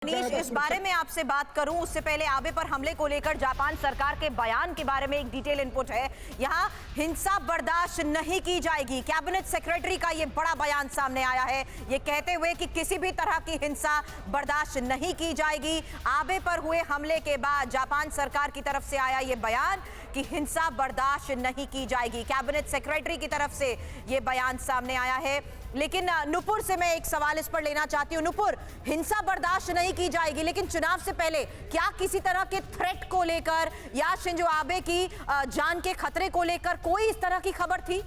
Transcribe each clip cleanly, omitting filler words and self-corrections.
मनीष, इस बारे में आपसे बात करूं उससे पहले आबे पर हमले को लेकर जापान सरकार के बयान के बारे में एक डिटेल इनपुट है। यहां हिंसा बर्दाश्त नहीं की जाएगी। कैबिनेट सेक्रेटरी का यह बड़ा बयान सामने आया है, ये कहते हुए कि किसी भी तरह की हिंसा बर्दाश्त नहीं की जाएगी। आबे पर हुए हमले के बाद जापान सरकार की तरफ से आया यह बयान कि हिंसा बर्दाश्त नहीं की जाएगी। कैबिनेट सेक्रेटरी की तरफ से यह बयान सामने आया है। लेकिन नुपुर से मैं एक सवाल इस पर लेना चाहती हूं। नुपुर, हिंसा बर्दाश्त नहीं की जाएगी, लेकिन चुनाव से पहले क्या किसी तरह के थ्रेट को लेकर या शिंजो आबे की जान के खतरे को लेकर कोई इस तरह की खबर थी?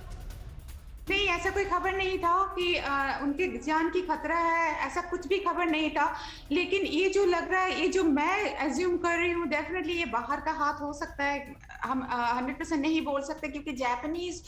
नहीं, ऐसा कोई खबर नहीं था कि उनके जान की खतरा है, ऐसा कुछ भी खबर नहीं था। लेकिन ये जो लग रहा है, ये जो मैं एज्यूम कर रही हूँ, डेफिनेटली ये बाहर का हाथ हो सकता है। हम 100% नहीं बोल सकते, क्योंकि जापानीज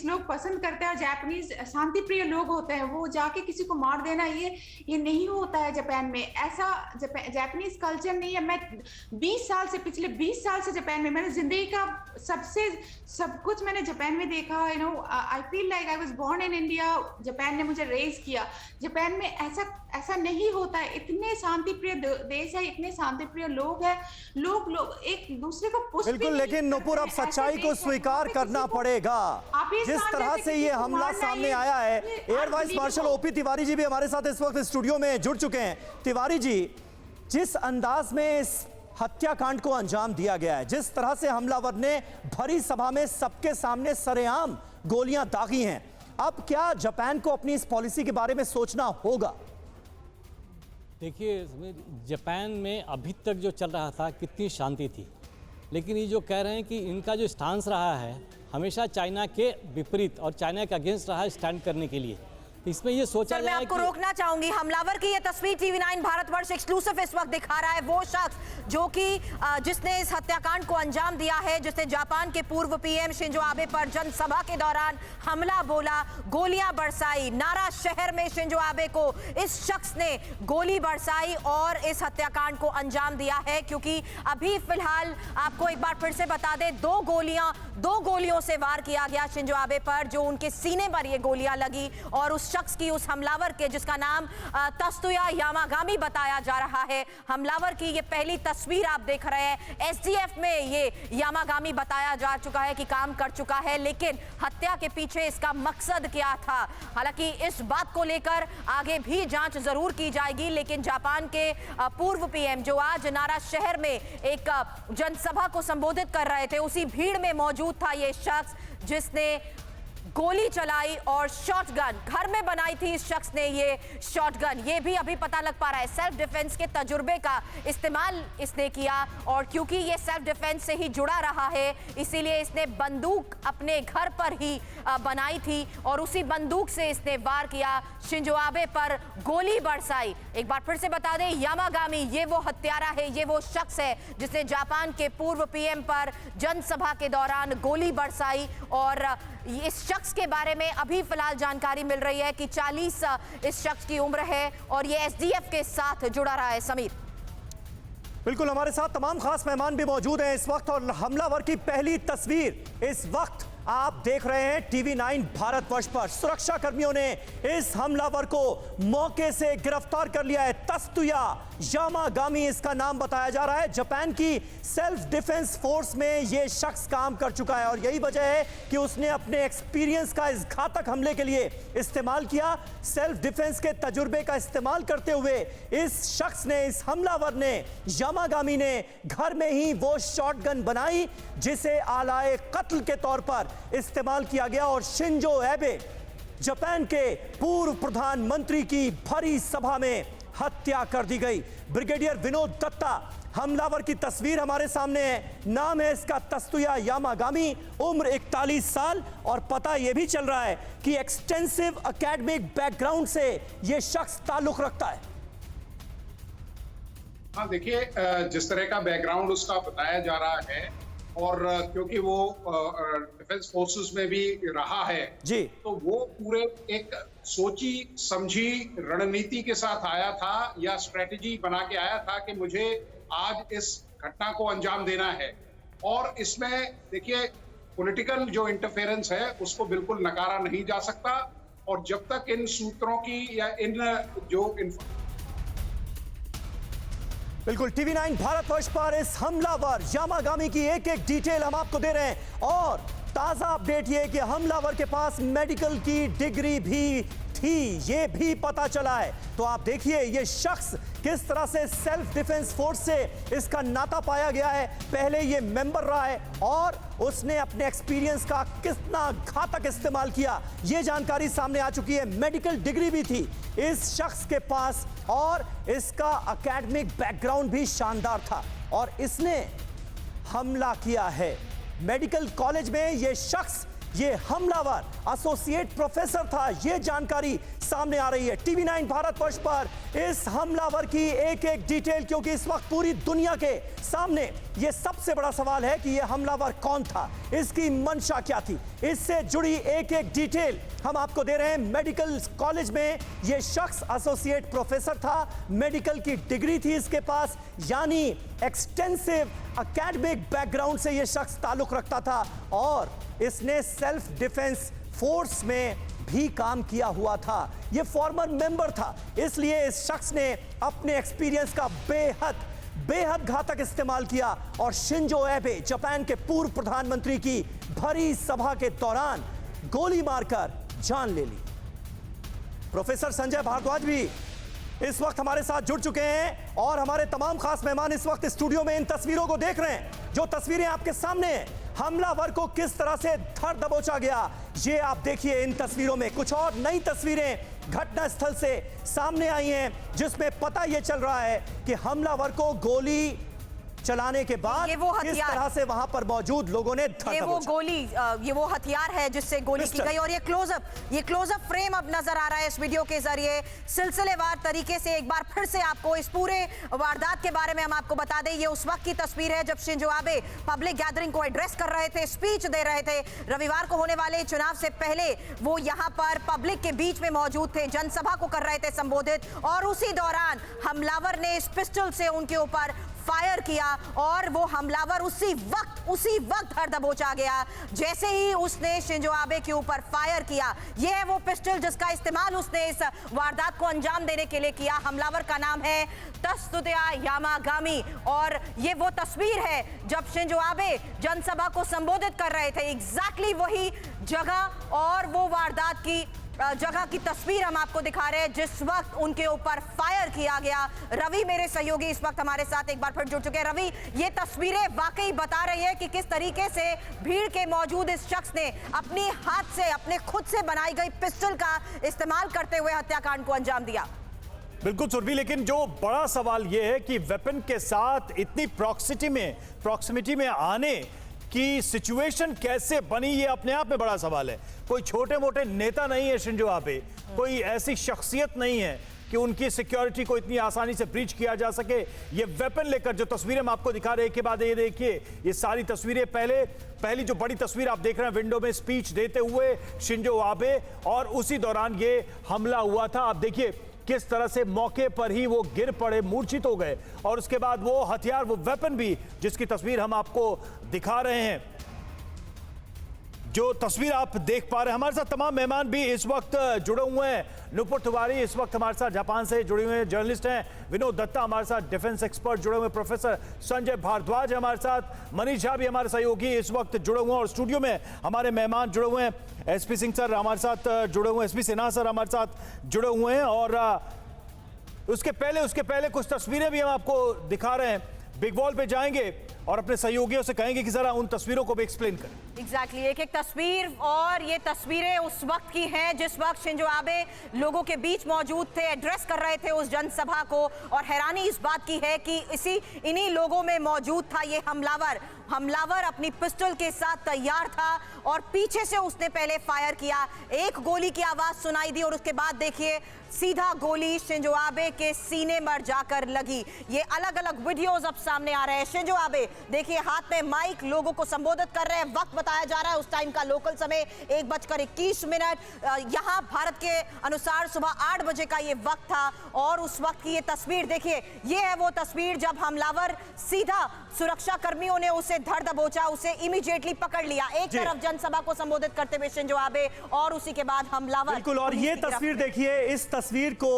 लोग पसंद करते हैं और जापानीज शांति प्रिय लोग होते हैं। वो जाके किसी को मार देना ये नहीं होता है जापान में। ऐसा जापानीज कल्चर नहीं है। मैं 20 साल से, पिछले 20 साल से जापान में, मैंने जिंदगी का सब कुछ मैंने जापान में देखा। I feel like I was born in India. Japan ने मुझे रेज किया। जापान में ऐसा नहीं होता है। इतने शांति प्रिय देश है, इतने शांति प्रिय लोग हैं। लोग एक दूसरे को पुष्प बिल्कुल, लेकिन नुपुर अब सच्चाई को स्वीकार करना पड़ेगा। जिस तरह से ये हमला सामने आया है, air vice marshal OP Tiwari ji भी हमारे साथ इस वक्त स्टूडियो में जुड़ चुके हैं। तिवारी जी, जिस अंदाज में इस हत्याकांड को अंजाम दिया गया है, जिस तरह से हमलावर ने भरी सभा में सबके सामने सरेआम गोलियां दागी हैं, अब क्या जापान को अपनी इस पॉलिसी के बारे में सोचना होगा? देखिए, जापान में अभी तक जो चल रहा था कितनी शांति थी, लेकिन ये जो कह रहे हैं कि इनका जो स्टांस रहा है हमेशा चाइना के विपरीत और चाइना के अगेंस्ट रहा है स्टैंड करने के लिए। इसमें ये सोचा मैं आपको रोकना चाहूंगी। हमलावर की ये तस्वीर TV9 भारतवर्ष एक्सक्लूसिव इस वक्त दिखा रहा है। वो शख्स जो कि जिसने इस हत्याकांड को अंजाम दिया है, जिसने जापान के पूर्व PM शिंजो आबे पर जनसभा के दौरान हमला बोला, गोलियां बरसाई। नारा शहर में शिंजो आबे को इस शख्स ने गोली बरसाई और इस हत्याकांड को अंजाम दिया है। क्योंकि अभी फिलहाल आपको एक बार फिर से बता दें, दो गोलियों से वार किया गया शिंजो आबे पर, जो उनके सीने पर ये गोलियां लगी और उस शख्स की, उस हमलावर के, जिसका नाम तत्सुया यामागामी बताया जा रहा है, हमलावर की ये पहली तस्वीर आप देख रहे हैं। SDF में ये यामागामी बताया जा चुका है कि काम कर चुका है, लेकिन हत्या के पीछे इसका मकसद क्या था? हालांकि इस बात को लेकर आगे भी जांच जरूर की जाएगी। लेकिन जापान के पूर्व PM जो आज नारा शहर में एक जनसभा को संबोधित कर रहे थे, उसी भीड़ में मौजूद था ये शख्स जिसने गोली चलाई और शॉटगन घर में बनाई थी। इस शख्स ने ये शॉटगन, ये भी अभी पता लग पा रहा है, सेल्फ डिफेंस के तजुर्बे का इस्तेमाल इसने किया। और क्योंकि ये सेल्फ डिफेंस से ही जुड़ा रहा है, इसीलिए इसने बंदूक अपने घर पर ही बनाई थी और उसी बंदूक से इसने वार किया, शिंजो आबे पर गोली बरसाई। एक बार फिर से बता दें, यामागामी ये वो हत्यारा है, ये वो शख्स है जिसने जापान के पूर्व PM पर जनसभा के दौरान गोली बरसाई। और इस शख्स के बारे में अभी फिलहाल जानकारी मिल रही है कि 40 इस शख्स की उम्र है और ये SDF के साथ जुड़ा रहा है। समीर, बिल्कुल, हमारे साथ तमाम खास मेहमान भी मौजूद हैं इस वक्त और हमलावर की पहली तस्वीर इस वक्त आप देख रहे हैं TV9 भारतवर्ष पर। सुरक्षा कर्मियों ने इस हमलावर को मौके से गिरफ्तार कर लिया है। तत्सुया यामागामी इसका नाम बताया जा रहा है। जापान की सेल्फ डिफेंस फोर्स में यह शख्स काम कर चुका है और यही वजह है कि उसने अपने एक्सपीरियंस का इस घातक हमले के लिए इस्तेमाल किया। सेल्फ डिफेंस के तजुर्बे का इस्तेमाल करते हुए इस शख्स ने, इस हमलावर ने, यामागामी ने घर में ही वो शॉटगन बनाई जिसे आलाए कत्ल के तौर पर इस्तेमाल किया गया। और शिंजो आबे, जापान के पूर्व प्रधानमंत्री की भरी सभा में हत्या कर दी गई। ब्रिगेडियर विनोद दत्ता हमलावर की तस्वीर हमारे सामने है। नाम है इसका तत्सुया यामागामी, उम्र 41 साल और पता यह भी चल रहा है कि एक्सटेंसिव एकेडमिक बैकग्राउंड से यह शख्स ताल्लुक रखता है। हाँ, देखिए, जिस तरह का बैकग्राउंड उसका बताया जा रहा है और क्योंकि वो डिफेंस फोर्सेस में भी रहा है जी, तो वो पूरे एक सोची समझी रणनीति के साथ आया था या स्ट्रेटेजी बना के आया था कि मुझे आज इस घटना को अंजाम देना है। और इसमें देखिए, पॉलिटिकल जो इंटरफेरेंस है उसको बिल्कुल नकारा नहीं जा सकता। और जब तक इन सूत्रों की या इन जो बिल्कुल टीवी 9 भारतवर्ष पर इस हमलावर यामागामी की एक एक डिटेल हम आपको दे रहे हैं और ताजा अपडेट ये कि हमलावर के पास मेडिकल की डिग्री भी थी, ये भी पता चला है। तो आप देखिए ये शख्स किस तरह से सेल्फ डिफेंस फोर्स से इसका नाता पाया गया है। पहले ये मेंबर रहा है और उसने अपने एक्सपीरियंस का कितना घातक इस्तेमाल किया, ये जानकारी सामने आ चुकी है। मेडिकल डिग्री भी थी इस शख्स के पास और इसका एकेडमिक बैकग्राउंड भी शानदार था और इसने हमला किया है। मेडिकल कॉलेज में ये शख्स, ये हमलावर एसोसिएट प्रोफेसर था, ये जानकारी सामने आ रही है टीवी 9 भारतवर्ष पर इस हमलावर की एक एक डिटेल, क्योंकि इस वक्त पूरी दुनिया के सामने ये सबसे बड़ा सवाल है कि ये हमलावर कौन था, इसकी मंशा क्या थी। इससे जुड़ी एक एक डिटेल हम आपको दे रहे हैं। मेडिकल कॉलेज में ये शख्स एसोसिएट प्रोफेसर था, मेडिकल की डिग्री थी इसके पास, यानी एक्सटेंसिव एकेडमिक बैकग्राउंड से ये शख्स ताल्लुक रखता था और इसने सेल्फ डिफेंस फोर्स में भी काम किया हुआ था। ये फॉर्मर मेंबर था, इसलिए इस शख्स ने अपने एक्सपीरियंस का बेहद घातक इस्तेमाल किया और शिंजो एबे, जापान के पूर्व प्रधानमंत्री की भरी सभा के दौरान गोली मारकर जान ले ली। प्रोफेसर संजय भारद्वाज भी इस वक्त हमारे साथ जुड़ चुके हैं और हमारे तमाम खास मेहमान इस वक्त स्टूडियो में इन तस्वीरों को देख रहे हैं। जो तस्वीरें आपके सामने हैं, हमलावर को किस तरह से धर दबोचा गया, ये आप देखिए इन तस्वीरों में। कुछ और नई तस्वीरें घटनास्थल से सामने आई हैं जिसमें पता ये चल रहा है कि हमलावर को गोली चलाने के बाद किस तरह से वहां पर मौजूद लोगों ने ये वो हथियार है जिससे गोली की गई और ये क्लोजअप फ्रेम अब नजर आ रहा है इस वीडियो के जरिए। सिलसिलेवार तरीके से एक बार फिर से आपको इस पूरे वारदात के बारे में हम आपको बता दें। ये उस वक्त की तस्वीर है जब शिंजो आबे पब्लिक गैदरिंग को एड्रेस कर रहे थे, स्पीच दे रहे थे। रविवार को होने वाले चुनाव से पहले वो यहाँ पर पब्लिक के बीच में मौजूद थे, जनसभा को कर रहे थे संबोधित और उसी दौरान हमलावर ने इस पिस्टल से उनके ऊपर फायर किया और वो हमलावर उसी वक्त धर दबोचा गया जैसे ही उसने शिंजो आबे के ऊपर फायर किया। ये है वो पिस्टल जिसका इस्तेमाल उसने इस वारदात को अंजाम देने के लिए किया। हमलावर का नाम है तत्सुया यामागामी और ये वो तस्वीर है जब शिंजो आबे जनसभा को संबोधित कर रहे थे। एग्जैक्टली वही जगह और वो वारदात की जगह की तस्वीर हम आपको दिखा रहे हैं जिस वक्त उनके ऊपर फायर किया गया। रवि मेरे सहयोगी इस वक्त हमारे साथ एक बार फिर जुड़ चुके हैं। रवि, ये तस्वीरें वाकई बता रही है कि किस तरीके से भीड़ के मौजूद इस शख्स ने अपने हाथ से, अपने खुद से बनाई गई पिस्टल का इस्तेमाल करते हुए हत्याकांड को अंजाम दिया। बिल्कुल सुरभि, लेकिन जो बड़ा सवाल यह है कि वेपन के साथ इतनी प्रॉक्सिमिटी में आने कि सिचुएशन कैसे बनी, ये अपने आप में बड़ा सवाल है। कोई छोटे मोटे नेता नहीं है शिंजो आबे, कोई ऐसी शख्सियत नहीं है कि उनकी सिक्योरिटी को इतनी आसानी से ब्रीच किया जा सके। ये वेपन लेकर जो तस्वीरें हम आपको दिखा रहे हैं के बाद ये देखिए, ये सारी तस्वीरें पहली जो बड़ी तस्वीर आप देख रहे हैं विंडो में स्पीच देते हुए शिंजो आबे और उसी दौरान ये हमला हुआ था। आप देखिए किस तरह से मौके पर ही वो गिर पड़े, मूर्छित हो गए और उसके बाद वो हथियार, वो वेपन भी जिसकी तस्वीर हम आपको दिखा रहे हैं, जो तस्वीर आप देख पा रहे हैं। हमारे साथ तमाम मेहमान भी इस वक्त जुड़े हुए हैं। नुपुर तिवारी इस वक्त हमारे साथ जापान से जुड़े हुए हैं, जर्नलिस्ट हैं। विनोद दत्ता हमारे साथ डिफेंस एक्सपर्ट जुड़े हुए हैं। प्रोफेसर संजय भारद्वाज हमारे साथ। मनीष झा भी हमारे सहयोगी इस वक्त जुड़े हुए हैं और स्टूडियो में हमारे मेहमान जुड़े हुए हैं। एसपी सिंह सर हमारे साथ जुड़े हुए हैं, एसपी सिन्हा सर हमारे साथ जुड़े हुए हैं और उसके पहले कुछ तस्वीरें भी हम आपको दिखा रहे हैं। बिग वॉल पे जाएंगे और अपने सहयोगियों से कहेंगे कि जरा उन तस्वीरों को भी एक्सप्लेन करें। एग्जैक्टली एक तस्वीर और ये तस्वीरें उस वक्त की हैं जिस वक्त शिंजो आबे लोगों के बीच मौजूद थे, एड्रेस कर रहे थे उस जनसभा को और हैरानी इस बात की है कि इन्हीं लोगों में मौजूद था ये हमलावर अपनी पिस्टल के साथ तैयार था और पीछे से उसने पहले फायर किया। एक गोली की आवाज सुनाई दी और उसके बाद देखिए सीधा गोली शिंजो आबे के सीने पर जाकर लगी। ये अलग अलग वीडियोस अब सामने आ रहे हैं। शिंजो आबे देखिए हाथ में माइक, लोगों को संबोधित कर रहे हैं। वक्त बताया जा रहा है उस टाइम का लोकल समय 1:21। यहाँ भारत के अनुसार सुबह 8 बजे का ये वक्त था और उस वक्त की ये तस्वीर देखिए। ये है वो तस्वीर जब हमलावर सीधा सुरक्षा कर्मियों ने उसे धर दबोचा, उसे इमीडिएटली पकड़ लिया। एक तरफ जनसभा को संबोधित करते हुए शिंजो आबे और उसी के बाद हमलावर। बिल्कुल, और ये तस्वीर देखिए, इस तस्वीर को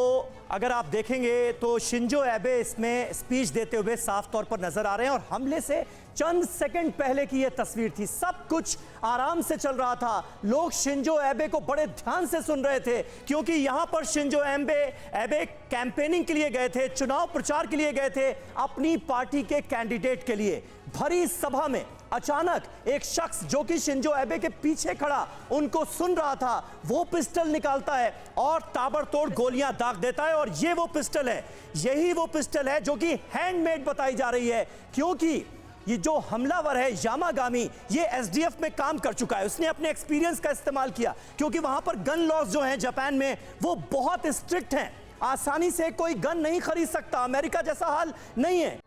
अगर आप देखेंगे तो शिंजो एबे इसमें स्पीच देते हुए साफ तौर पर नजर आ रहे हैं और हमले से चंद सेकंड पहले की यह तस्वीर थी। सब कुछ आराम से चल रहा था, लोग शिंजो एबे को बड़े ध्यान से सुन रहे थे क्योंकि यहां पर शिंजो एबे कैंपेनिंग के लिए गए थे, चुनाव प्रचार के लिए गए थे, अपनी पार्टी के कैंडिडेट के लिए। भरी सभा में अचानक एक शख्स जो कि शिंजो एबे के पीछे खड़ा उनको सुन रहा था, वो पिस्टल निकालता है और ताबड़तोड़ गोलियां दाग देता है। और ये वो पिस्टल है, यही वो पिस्टल है जो कि हैंडमेड बताई जा रही है क्योंकि ये जो हमलावर है यामागामी, ये एसडीएफ में काम कर चुका है। उसने अपने एक्सपीरियंस का इस्तेमाल किया क्योंकि वहां पर गन लॉज जो हैं जापान में वो बहुत स्ट्रिक्ट हैं। आसानी से कोई गन नहीं खरीद सकता, अमेरिका जैसा हाल नहीं है।